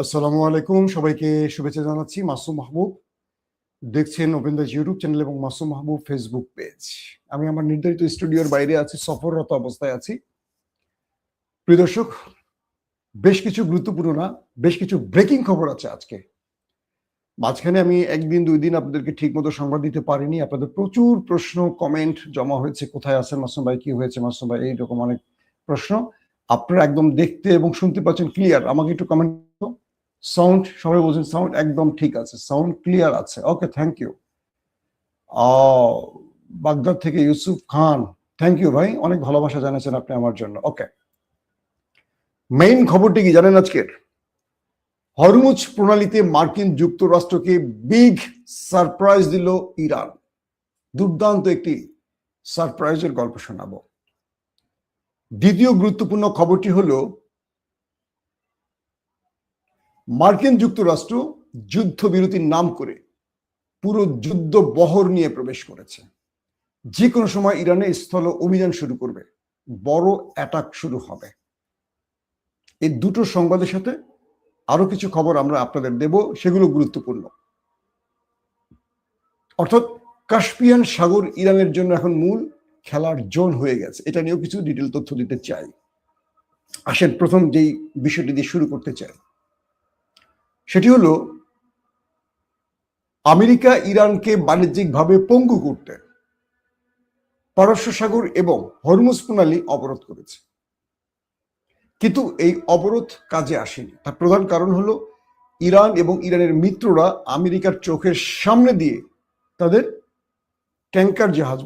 আসসালামু আলাইকুম, সবাইকে শুভেচ্ছা জানাচ্ছি। মাসুম মাহবুব দেখছেন ওপেন দ্য ইউটিউব চ্যানেল এবং মাসুম মাহবুব ফেসবুক পেজ। আমি আমার নির্ধারিত স্টুডিওর বাইরে আছি, সফররত অবস্থায় আছি। প্রিয় দর্শক, বেশ কিছু গুরুত্বপূর্ণ না, বেশ কিছু ব্রেকিং খবর আছে আজকে। মাঝখানে আমি একদিন দুই দিন আপনাদেরকে ঠিক মতো সংবাদ দিতে পারিনি। আপনাদের প্রচুর প্রশ্ন কমেন্ট জমা হয়েছে, কোথায় আছেন মাসুম ভাই, কি হয়েছে মাসুম ভাই, এইরকম অনেক প্রশ্ন। আপনারা একদম দেখতে এবং শুনতে পাচ্ছেন ক্লিয়ার। আমাকে একটু কমেন্ট, সাউন্ড সবাই বলছেন সাউন্ড একদম ঠিক আছে, সাউন্ড ক্লিয়ার আছে, ওকে, থ্যাংক ইউ। বাগদাদ থেকে ইউসুফ খান, থ্যাংক ইউ ভাই, অনেক ভালোবাসা জানিয়েছেন আপনি আমার জন্য। ওকে, মেইন খবরটি কি জানেন আজকের? হরমুজ প্রণালীতে মার্কিন যুক্তরাষ্ট্রকে বিগ সারপ্রাইজ দিল ইরান। দুর্দান্ত একটি সারপ্রাইজের গল্প শোনাবো। দ্বিতীয় গুরুত্বপূর্ণ খবরটি হলো মার্কিন যুক্তরাষ্ট্র যুদ্ধবিরতির নাম করে পুরো যুদ্ধ বহর নিয়ে প্রবেশ করেছে। যে কোনো সময় ইরানে স্থল অভিযান শুরু করবে, বড় অ্যাটাক শুরু হবে। এই দুটো সংবাদের সাথে আরো কিছু খবর আমরা আপনাদের দেব, সেগুলো গুরুত্বপূর্ণ। অর্থাৎ কাস্পিয়ান সাগর ইরানের জন্য এখন মূল খেলার জোন হয়ে গেছে। এটা নিয়েও কিছু ডিটেল তথ্য দিতে চাই। আসেন প্রথম যেই বিষয়টি দিয়ে শুরু করতে চাই, সেটি হলো আমেরিকা ইরানকে বাণিজ্যিকভাবে পঙ্গু করতে পারস্য সাগর এবং হরমুজ প্রণালী অবরোধ করেছে। কিন্তু এই অবরোধ কাজে আসেনি। তার প্রধান কারণ হলো ইরান এবং ইরানের মিত্ররা আমেরিকার চোখের সামনে দিয়ে তাদের ট্যাঙ্কার জাহাজ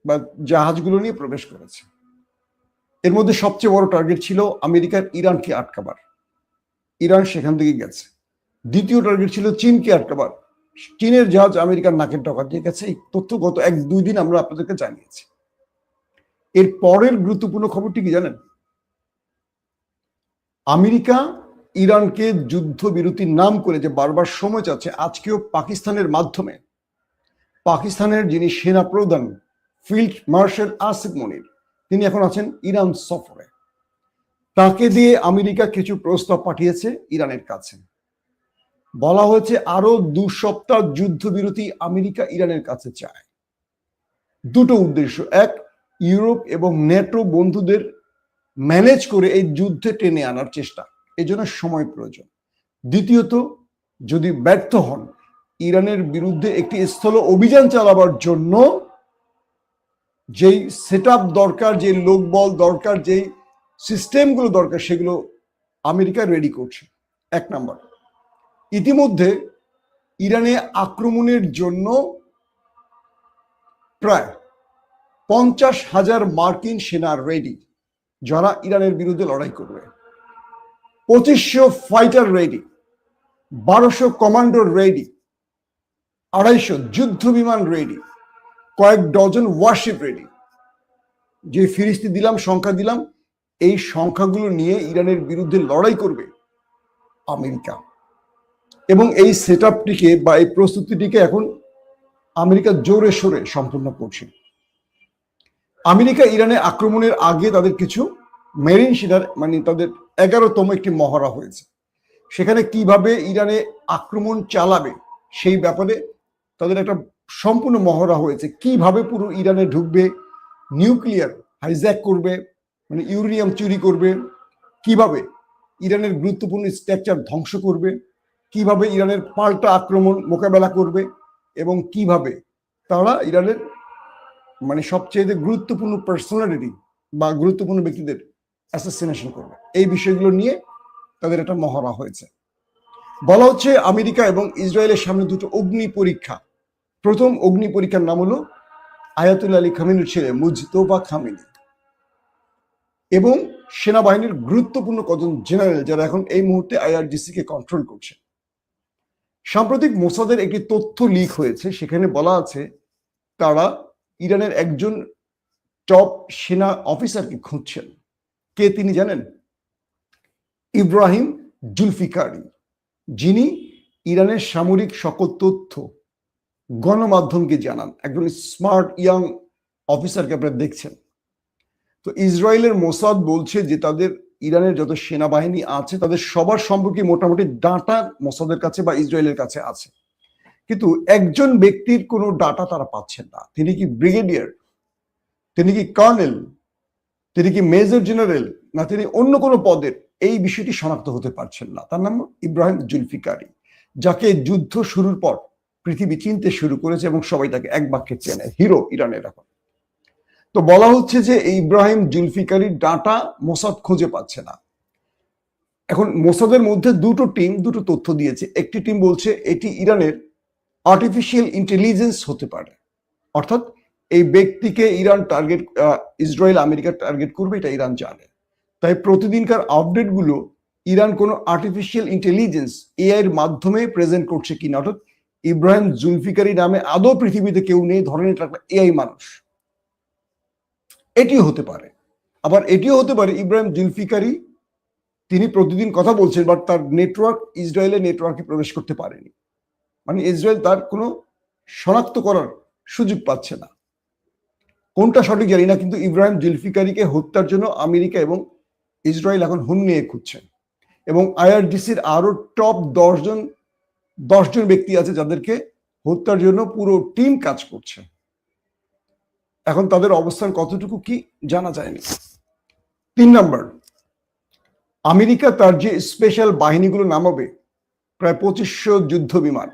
বা জাহাজগুলো নিয়ে প্রবেশ করেছে। এর মধ্যে সবচেয়ে বড় টার্গেট ছিল আমেরিকার ইরানকে আটকাবার। ইরান সেখান থেকে গেছে। দ্বিতীয় টার্গেট ছিল চীনকে আটকাবার। চীনের জাহাজ আমেরিকার নাকের ডগা দিয়ে গেছে। এই তথ্য গত এক দুই দিন আমরা আপনাদেরকে জানিয়েছি। এর পরের গুরুত্বপূর্ণ খবরটি কি জানেন? আমেরিকা ইরানকে যুদ্ধবিরতির নাম করে যে বারবার সময় চাচ্ছে, আজকেও পাকিস্তানের মাধ্যমে পাকিস্তানের যিনি সেনা প্রধান ফিল্ড মার্শাল আসিফ মনির, তিনি এখন আছেন ইরান সফরে। তাকে দিয়ে আমেরিকা কিছু প্রস্তাব পাঠিয়েছে ইরানের কাছে। বলা হয়েছে আরো 2 সপ্তাহ যুদ্ধবিরতি আমেরিকা ইরানের কাছে চায়। দুটো উদ্দেশ্য: এক, ইউরোপ এবং নেটো বন্ধুদের ম্যানেজ করে এই যুদ্ধে টেনে আনার চেষ্টা, এই জন্য সময় প্রয়োজন। দ্বিতীয়ত, যদি ব্যর্থ হন, ইরানের বিরুদ্ধে একটি স্থল অভিযান চালাবার জন্য যেই সেটআপ দরকার, যে লোকবল দরকার, যেই সিস্টেমগুলো দরকার, সেগুলো আমেরিকা রেডি করছে। 1 নাম্বার। ইতিমধ্যে ইরানে আক্রমণের জন্য প্রায় 50,000 মার্কিন সেনা রেডি, যারা ইরানের বিরুদ্ধে লড়াই করবে। 2500 ফাইটার রেডি, 1200 কমান্ডো রেডি, 250 যুদ্ধ বিমান রেডি, কয়েক ডজন ওয়ারশিপ রেডি। যে ফিরিস্তি দিলাম, সংখ্যা দিলাম, এই সংখ্যাগুলো নিয়ে ইরানের বিরুদ্ধে লড়াই করবে আমেরিকা। এবং এই সেটআপটিকে বা এই প্রস্তুতিটিকে এখন আমেরিকা জোরে সোরে সম্পূর্ণ করছে। আমেরিকা ইরানে আক্রমণের আগে তাদের কিছু মেরিন সেনার, মানে তাদের 11তম একটি মহড়া হয়েছে। সেখানে কিভাবে ইরানে আক্রমণ চালাবে সেই ব্যাপারে তাদের একটা সম্পূর্ণ মহড়া হয়েছে। কিভাবে পুরো ইরানে ঢুকবে, নিউক্লিয়ার হাইজ্যাক করবে, মানে ইউরেনিয়াম চুরি করবে, কিভাবে ইরানের গুরুত্বপূর্ণ স্ট্রাকচার ধ্বংস করবে, কিভাবে ইরানের পাল্টা আক্রমণ মোকাবেলা করবে, এবং কিভাবে তারা ইরানের মানে সবচেয়ে গুরুত্বপূর্ণ পার্সোনালিটি বা গুরুত্বপূর্ণ ব্যক্তিদের অ্যাসাসিনেশন করবে। এই বিষয়গুলো নিয়ে তাদের একটা মহড়া হয়েছে। বলা হচ্ছে আমেরিকা এবং ইসরায়েলের সামনে দুটো অগ্নি পরীক্ষা। প্রথম অগ্নি পরীক্ষার নাম হলো আয়াতুল্লাহ আলী খামেনির ছেলে মুজতবা খামেনি এবং সেনাবাহিনীর গুরুত্বপূর্ণ কজন জেনারেল, যারা এখন এই মুহূর্তে আইআরজিসি কে কন্ট্রোল করছে। সাম্প্রতিক মোসাদের একটি তথ্য লিক হয়েছে। সেখানে বলা আছে তারা ইরানের একজন টপ সেনা অফিসারকে খুঁজছেন। কে তিনি জানেন? ইব্রাহিম জুলফিকারি, যিনি ইরানের সামরিক সকল তথ্য গণমাধ্যমকে জানান। একজন স্মার্ট ইয়াং অফিসারকে আপনারা দেখছেন। তো ইসরায়েলের মোসাদ বলছে যে তাদের ইরানের যত সেনাবাহিনী আছে তাদের সবার সম্পর্কে মোটামুটি ডাটা মোসাদের কাছে বা ইসরায়েলের কাছে আছে, কিন্তু একজন ব্যক্তির কোনো ডাটা তারা পাচ্ছেন না। তিনি কি ব্রিগেডিয়ার, তিনি কি কর্নেল, তিনি কি মেজর জেনারেল, না তিনি অন্য কোনো পদের, এই বিষয়টি শনাক্ত হতে পারছেন না। তার নাম ইব্রাহিম জুলফিকারি, যাকে যুদ্ধ শুরুর পর পৃথিবী চিনতে শুরু করেছে এবং সবাই তাকে এক বাক্যে চেনে, হিরো ইরানের। এখন তো বলা হচ্ছে যে ইব্রাহিম জুলফিকারির ডাটা মোসাদ খুঁজে পাচ্ছে না। এখন মোসাদের মধ্যে দুটো টিম দুটো তথ্য দিয়েছে। একটি টিম বলছে এটি ইরানের আর্টিফিশিয়াল ইন্টেলিজেন্স হতে পারে, অর্থাৎ এই ব্যক্তিকে Iran target, Israel America target করবে এটা ইরান জানে। তাই প্রতিদিনকার আপডেটগুলো ইরান কোনো আর্টিফিশিয়াল ইন্টেলিজেন্স এআই এর মাধ্যমে প্রেজেন্ট করছে কিনা, অর্থাৎ ইব্রাহিম জুলফিকারি নামে আদৌ পৃথিবীতে কেউ নেই, ধরেন এটা একটা এআই মানুষ, এটিও হতে পারে। আবার এটিও হতে পারে ইব্রাহিম জুলফিকারি তিনি প্রতিদিন কথা বলছেন, বাট তার নেটওয়ার্ক ইসরায়েলের নেটওয়ার্কে প্রবেশ করতে পারেনি, মানে ইসরায়েল তার কোনো শনাক্ত করার সুযোগ পাচ্ছে না। কোনটা সঠিক জানি না, কিন্তু ইব্রাহিম জুলফিকারিকে হত্যার জন্য আমেরিকা এবং ইসরায়েল এখন হুন নিয়ে খুঁজছেন, এবং আইআরজিসির আরো টপ 10 জন ব্যক্তি আছে যাদেরকে হত্যার জন্য পুরো টিম কাজ করছে। এখন তাদের অবস্থান কতটুকু কি জানা যায়নি। 3 নম্বর, আমেরিকা তার যে স্পেশাল বাহিনীগুলো নামাবে, প্রায় 2500 যুদ্ধ বিমান,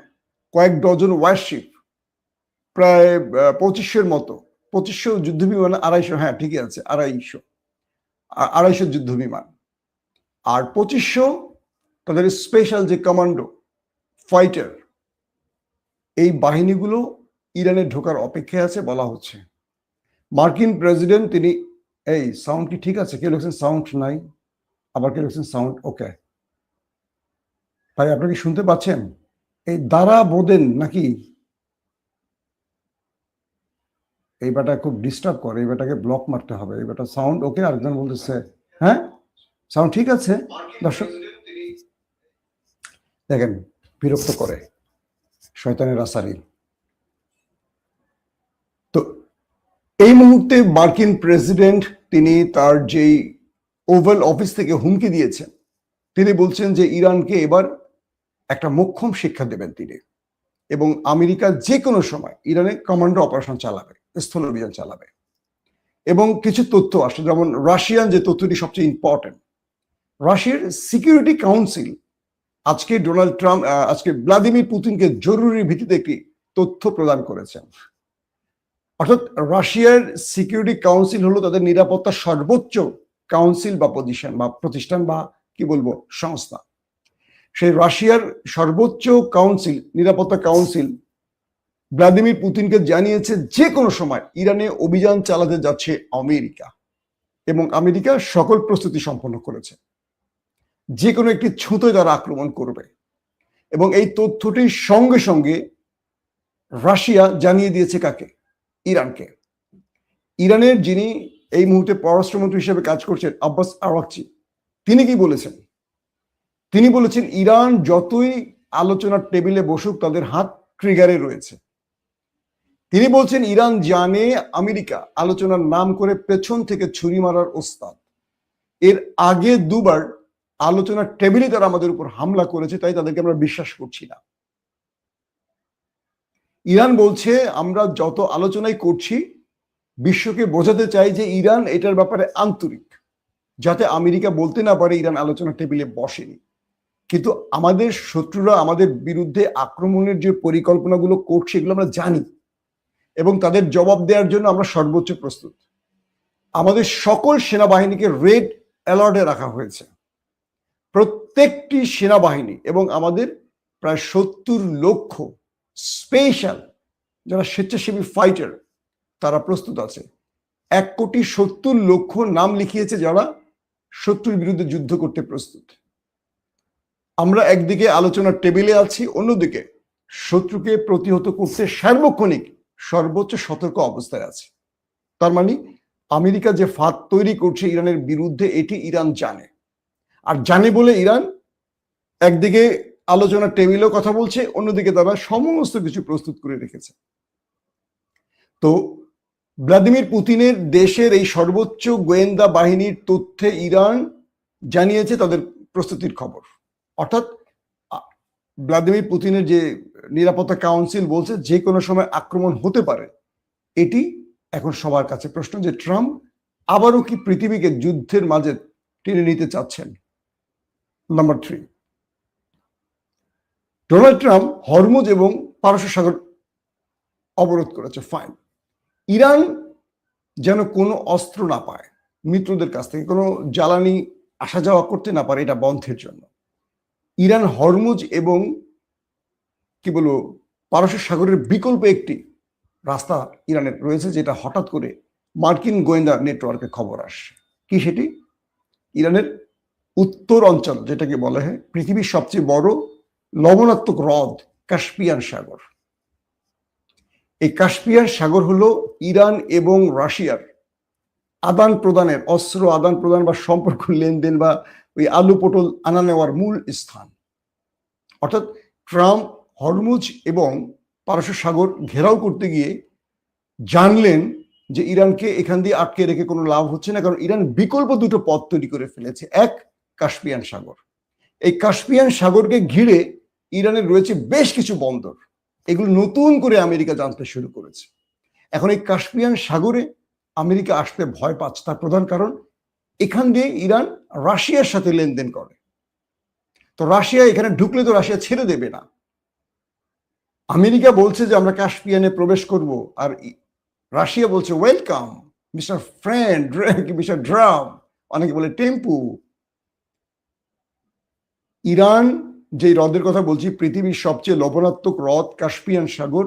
কয়েক ডজন ওয়ারশিপ, প্রায় 2500-এর মতো, 2500 যুদ্ধ বিমান, 250, হ্যাঁ ঠিকই আছে, 250 যুদ্ধ বিমান, আর 2500 তাদের স্পেশাল যে কমান্ডো ফাইটার, এই বাহিনীগুলো ইরানে ঢোকার অপেক্ষায় আছে বলা হচ্ছে। মার্কিন প্রেসিডেন্ট তিনি, এই সাউন্ড কি ঠিক আছে? কেউ লিখছেন সাউন্ড নাই, আবার কেউ লিখছেন সাউন্ড ওকে। ভাই আপনি কি শুনতে পাচ্ছেন? এই দ্বারা বোধেন নাকি এই বেটা খুব ডিস্টার্ব করে, এই বেটাকে ব্লক মারতে হবে। এই বেটা সাউন্ড ওকে, আরেকজন বলতেছে হ্যাঁ সাউন্ড ঠিক আছে। দর্শক দেখেন বিরক্ত করে শয়তানের আসারি। তো এই মুহূর্তে মার্কিন প্রেসিডেন্ট তিনি তার যেই ওভাল অফিস থেকে হুমকি দিয়েছেন, তিনি বলছেন যে ইরানকে এবার একটা মোক্ষম শিক্ষা দেবেন তিনি, এবং আমেরিকা যে কোনো সময় ইরানে কমান্ডো অপারেশন চালাবে, স্থল অভিযান চালাবে। এবং কিছু তথ্য আসে, যেমন রাশিয়ান যে তথ্যটি সবচেয়ে ইম্পর্টেন্ট, রাশিয়ার সিকিউরিটি কাউন্সিল আজকে ডোনাল্ড ট্রাম্প, আজকে ভ্লাদিমির পুতিনকে জরুরি ভিত্তিতে একটি তথ্য প্রদান করেছেন। অর্থাৎ রাশিয়ার সিকিউরিটি কাউন্সিল হলো তাদের নিরাপত্তার সর্বোচ্চ কাউন্সিল বা পজিশন বা প্রতিষ্ঠান বা কি বলবো সংস্থা। সেই রাশিয়ার সর্বোচ্চ কাউন্সিল, নিরাপত্তা কাউন্সিল, ভ্লাদিমির পুতিনকে জানিয়েছে যে কোনো সময় ইরানে অভিযান চালাতে যাচ্ছে আমেরিকা, এবং আমেরিকা সকল প্রস্তুতি সম্পন্ন করেছে, যে কোনো একটি ছুঁতে তারা আক্রমণ করবে। এবং এই তথ্যটির সঙ্গে সঙ্গে রাশিয়া জানিয়ে দিয়েছে কাকে? ইরানকে। ইরানের যিনি এই মুহূর্তে পররাষ্ট্রমন্ত্রী হিসেবে কাজ করছেন আব্বাস আরাকচি, তিনি কি বলেছেন? তিনি বলেছেন ইরান যতই আলোচনার টেবিলে বসুক তাদের হাত ট্রিগারে রয়েছে। তিনি বলছেন ইরান জানে আমেরিকা আলোচনার নাম করে পেছন থেকে ছুরি মারার ওস্তাদ। এর আগে 2বার আলোচনার টেবিলে তারা আমাদের উপর হামলা করেছে, তাই তাদেরকে আমরা বিশ্বাস করছি না। ইরান বলছে আমরা যত আলোচনাই করছি বিশ্বকে বোঝাতে চাই যে ইরান এটার ব্যাপারে আন্তরিক, যাতে আমেরিকা বলতে না পারে ইরান আলোচনার টেবিলে বসেনি। কিন্তু আমাদের শত্রুরা আমাদের বিরুদ্ধে আক্রমণের যে পরিকল্পনাগুলো করছে এগুলো আমরা জানি, এবং তাদের জবাব দেওয়ার জন্য আমরা সর্বোচ্চ প্রস্তুত। আমাদের সকল সেনাবাহিনীকে রেড অ্যালার্টে রাখা হয়েছে, প্রত্যেকটি সেনাবাহিনী, এবং আমাদের প্রায় 70 লক্ষ স্পেশাল যারা স্বেচ্ছাসেবী ফাইটার তারা প্রস্তুত আছে। 1,70,00,000 নাম লিখিয়েছে যারা শত্রুর বিরুদ্ধে যুদ্ধ করতে প্রস্তুত। আমরা একদিকে আলোচনার টেবিলে আছি, অন্যদিকে শত্রুকে প্রতিহত করতে সার্বক্ষণিক সর্বোচ্চ সতর্ক অবস্থায় আছে। তার মানে আমেরিকা যে ফাঁদ তৈরি করছে ইরানের বিরুদ্ধে এটি ইরান জানে, আর জানে বলে ইরান একদিকে আলোচনার টেবিলেও কথা বলছে, অন্যদিকে তারা সমস্ত কিছু প্রস্তুত করে রেখেছে। তো ভ্লাদিমির পুতিনের দেশের এই সর্বোচ্চ গোয়েন্দা বাহিনীর তথ্যে ইরান জানিয়েছে তাদের প্রস্তুতির খবর। অর্থাৎ ভ্লাদিমির পুতিনের যে নিরাপত্তা কাউন্সিল বলছে যে কোনো সময় আক্রমণ হতে পারে। এটি এখন সবার কাছে প্রশ্ন যে ট্রাম্প আবারও কি পৃথিবীকে যুদ্ধের মাঝে টেনে নিতে চাচ্ছেন। নাম্বার 3, ডোনাল্ড ট্রাম্প হরমুজ এবং পারস্য সাগর অবরোধ করেছে, ফাইন। ইরান যেন কোনো অস্ত্র না পায়, মিত্রদের কাছ থেকে কোনো জ্বালানি আসা যাওয়া করতে না পারে, এটা বন্ধের জন্য ইরান হরমুজ এবং কি বলবো পারস্য সাগরের বিকল্প একটি রাস্তা ইরানের রয়েছে, যেটা হঠাৎ করে মার্কিন গোয়েন্দা নেটওয়ার্কে খবর আসে। কি সেটি? ইরানের উত্তর অঞ্চল, যেটাকে বলা হয় পৃথিবীর সবচেয়ে বড় লবণাত্মক হ্রদ কাস্পিয়ান সাগর। এই কাস্পিয়ান সাগর হলো ইরান এবং রাশিয়ার আদান প্রদানের, অস্ত্র আদান প্রদান বা সম্পর্ক লেনদেন বা ওই আলু পটল আনা নেওয়ার মূল স্থান। অর্থাৎ ট্রাম্প হরমুজ এবং পারস্য সাগর ঘেরাও করতে গিয়ে জানলেন যে ইরানকে এখান দিয়ে আটকে রেখে কোনো লাভ হচ্ছে না, কারণ ইরান বিকল্প দুটো পথ তৈরি করে ফেলেছে। এক, কাস্পিয়ান সাগর। এই কাস্পিয়ান সাগরকে ঘিরে ইরানের রয়েছে বেশ কিছু বন্দর, এগুলো নতুন করে আমেরিকা জানতে শুরু করেছে। এখন এই কাস্পিয়ান সাগরে আমেরিকা আসতে ভয় পাচ্ছে, তার প্রধান কারণ এখান দিয়ে ইরান রাশিয়ার সাথে লেনদেন করে। তো রাশিয়া এখানে ঢুকলে তো রাশিয়া ছেড়ে দেবে না। আমেরিকা বলছে যে আমরা কাস্পিয়ানে প্রবেশ করব, আর রাশিয়া বলছে welcome mister friend, mister drum, অনেকে বলে টেম্পু। ইরান যে হ্রদের কথা বলছি, পৃথিবীর সবচেয়ে লবণাত্মক হ্রদ কাস্পিয়ান সাগর,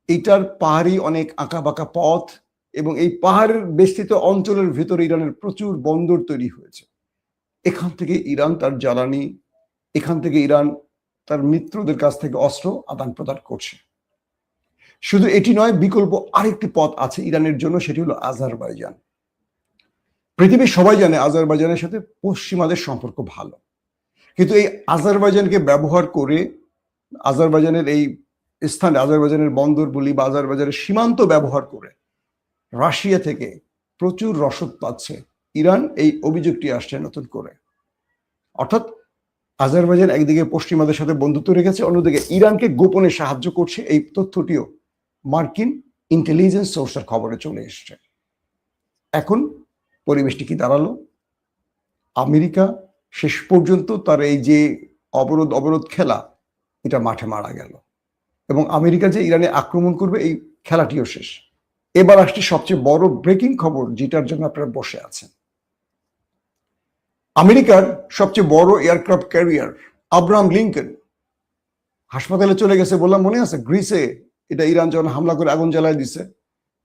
এইটার পাহাড়ি অনেক আঁকা বাঁকা পথ এবং এই পাহাড়ের বেষ্টিত অঞ্চলের ভেতরে ইরানের প্রচুর বন্দর তৈরি হয়েছে। এখান থেকে ইরান তার জ্বালানি, এখান থেকে ইরান তার মিত্রদের কাছ থেকে অস্ত্র আদান প্রদান করছে। শুধু এটি নয়, বিকল্প আরেকটি পথ আছে ইরানের জন্য, সেটি হলো আজারবাইজান। পৃথিবীর সবাই জানে আজারবাইজানের সাথে পশ্চিমাদের সম্পর্ক ভালো, কিন্তু এই আজারবাইজানকে ব্যবহার করে, আজারবাইজানের এই স্থানে, আজারবাইজানের বন্দর বলি বা আজারবাইজানের সীমান্ত ব্যবহার করে রাশিয়া থেকে প্রচুর রসদ পাচ্ছে ইরান, এই অভিযোগটি আসছে নতুন করে। অর্থাৎ আজারবাইজান একদিকে পশ্চিমাদের সাথে বন্ধুত্ব রেখেছে, অন্যদিকে ইরানকে গোপনে সাহায্য করছে। এই তথ্যটিও মার্কিন ইন্টেলিজেন্স সোর্সের খবরে চলে এসছে। এখন পরিবেশটি কি দাঁড়ালো? আমেরিকা শেষ পর্যন্ত তার এই যে অবরোধ খেলা, এটা মাঠে মারা গেল, এবং আমেরিকা যে ইরানে আক্রমণ করবে এই খেলাটিও শেষ। এবার আসছে সবচেয়ে বড় ব্রেকিং খবর, যেটার জন্য আপনারা বসে আছেন। আমেরিকার সবচেয়ে বড় এয়ারক্রাফট ক্যারিয়ার আব্রাহাম লিঙ্কন হাসপাতালে চলে গেছে, বললাম মনে আছে গ্রিসে, এটা ইরান যখন হামলা করে আগুন জ্বালায় দিছে,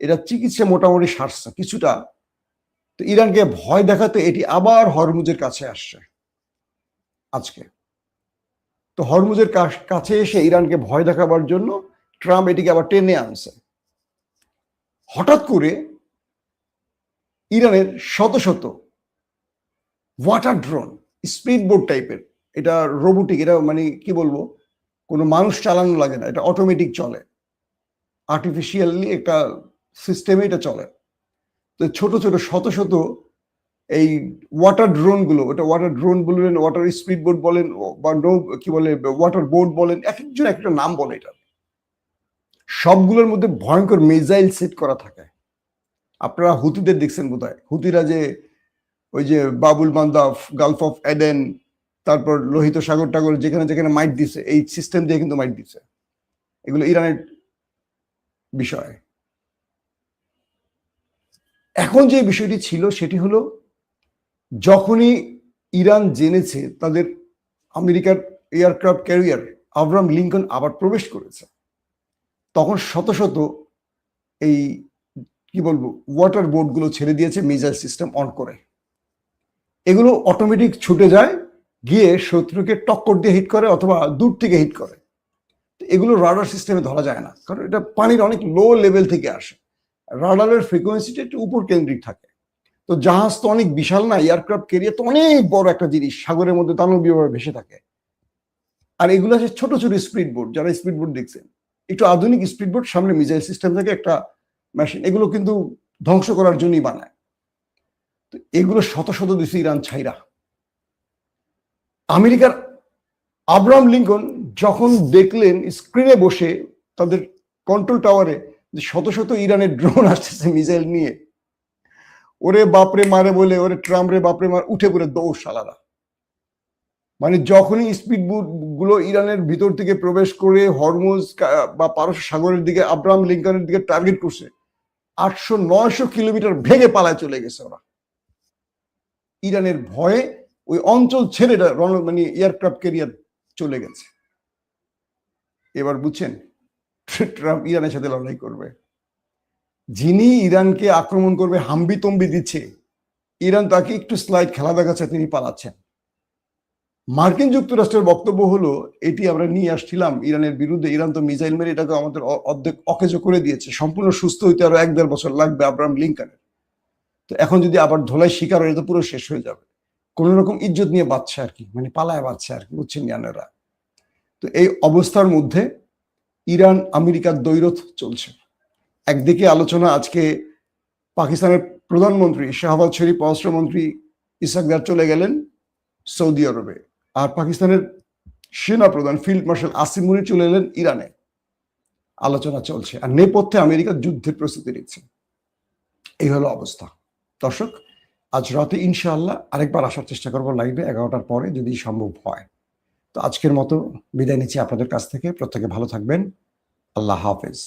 এটা চিকিৎসা মোটামুটি সারছে কিছুটা। তো ইরানকে ভয় দেখাতে এটি আবার হরমুজের কাছে আসছে আজকে। তো হরমুজের কাছে এসে ইরানকে ভয় দেখাবার জন্য ট্রাম্প এটিকে আবার টেনে আনছে। হঠাৎ করে ইরানের শত শত ওয়াটার ড্রোন, স্পিড বোট টাইপের, এটা রোবোটিক, এটা মানে কি বলবো, কোনো মানুষ চালানো লাগে না, এটা অটোমেটিক চলে, আর্টিফিশিয়ালি একটা সিস্টেমে এটা চলে। তো ছোট ছোট শত শত এই ওয়াটার ড্রোন গুলো, ওটা ওয়াটার ড্রোন বলবেন, ওয়াটার স্পিড বোট বলেন, বা কি বলে ওয়াটার বোট বলেন, এক একজন একটা নাম বলে, এটা সবগুলোর মধ্যে ভয়ঙ্কর মিসাইল সেট করা থাকে। আপনারা হুতিদের দেখছেন বোধহয়, হুতিরা যে ওই যে বাবুল মান্দাব, গালফ অফ এডেন, তারপর লোহিত সাগর টাগর, যেখানে যেখানে মাইট দিছে, এই সিস্টেম দিয়ে কিন্তু মাইট দিছে। এগুলো ইরানের বিষয়। এখন যে বিষয়টি ছিল সেটি হলো, যখনই ইরান জেনেছে তাদের আমেরিকার এয়ারক্রাফট ক্যারিয়ার আব্রাহাম লিঙ্কন আবার প্রবেশ করেছে, তখন শত শত এই কি বলবো ওয়াটার বোট গুলো ছেড়ে দিয়েছে মিসাইল সিস্টেম অন করে। এগুলো অটোমেটিক ছুটে যায়, গিয়ে শত্রুকে টক্কর দিয়ে হিট করে অথবা দূর থেকে হিট করে। এগুলো রাডার সিস্টেমে ধরা যায় না, কারণ এটা পানির অনেক লো লেভেল থেকে আসে, রাডারের ফ্রিকোয়েন্সিটা একটু উপর কেন্দ্রিক থাকে। তো জাহাজ তো অনেক বিশাল না, এয়ারক্রাফট ক্যারিয়ার তো অনেক বড় একটা জিনিস, সাগরের মধ্যে দানবীয়ভাবে ভেসে থাকে। আর এগুলো আছে ছোট ছোট স্পিড বোট, যারা স্পিড বোট দেখছেন, একটু আধুনিক স্পিড বোট, সামনে মিসাইল সিস্টেম থাকে, একটা মেশিন, এগুলো কিন্তু ধ্বংস করার জন্যই বানায়। তো এগুলো শত শত দিছে ইরান ছাইরা, আমেরিকার আব্রাহাম লিঙ্কন যখন দেখলেন স্ক্রিনে বসে তাদের কন্ট্রোল টাওয়ারে যে শত শত ইরানের ড্রোন আসতেছে মিসাইল নিয়ে, ওরে বাপরে মারে বলে, ওরে ট্রাম্প রে বাপরে মার, উঠে পড়ে দৌড় শালারা। মানে যখনই স্পিড বোট গুলো ইরানের ভিতর থেকে প্রবেশ করে হরমুজ বা পারস্য সাগরের দিকে আব্রাহাম লিঙ্কনের দিকে টার্গেট করছে, 800-900 কিলোমিটার ভেঙে পালায় চলে গেছে ওরা। ইরানের ভয়ে ওই অঞ্চল ছেড়ে মানে এয়ারক্রাফট ক্যারিয়ার চলে গেছে। এবার বুঝছেন ট্রাম্প ইরানের সাথে লড়াই করবে। যিনি ইরানকে আক্রমণ করবে হাম্বি তম্বি দিচ্ছে, ইরান তাকে একটু স্লাইড খেলা দেখাচ্ছে, তিনি পালাচ্ছেন। মার্কিন যুক্তরাষ্ট্রের বক্তব্য হলো এটি আমরা নিয়ে আসছিলাম ইরানের বিরুদ্ধে, ইরান তো মিসাইল মেরে এটাকে আমাদের অর্ধেক অকেজো করে দিয়েছে, সম্পূর্ণ সুস্থ হইতে আরো 1-1.5 বছর লাগবে আব্রাহাম লিঙ্কনের। তো এখন যদি আবার ধোলাই শিকার হয়ে তো পুরো শেষ হয়ে যাবে। কোন রকম ইজ্জত নিয়ে বাঁচছে আর কি, মানে পালায় বাঁচছে আর কি, বুঝছেন ইয়ানেরা। তো এই অবস্থার মধ্যে ইরান আমেরিকার দ্বৈরথ চলছে। একদিকে আলোচনা, আজকে পাকিস্তানের প্রধানমন্ত্রী শাহবাজ শরীফ, পররাষ্ট্রমন্ত্রী ইসাকদার চলে গেলেন সৌদি আরবে, আর পাকিস্তানের সেনা প্রধান ফিল্ড মার্শাল আসিম মুনির চলে এলেন ইরানে। আলোচনা চলছে আর নেপথ্যে আমেরিকা যুদ্ধের প্রস্তুতি নিচ্ছে। এই হলো অবস্থা। দর্শক, আজ রাতে ইনশাআল্লাহ আরেকবার আসার চেষ্টা করবো লাইভে 11টার পরে যদি সম্ভব হয়। তো আজকের মতো বিদায় নিচ্ছি আপনাদের কাছ থেকে। প্রত্যেকে ভালো থাকবেন। আল্লাহ হাফেজ।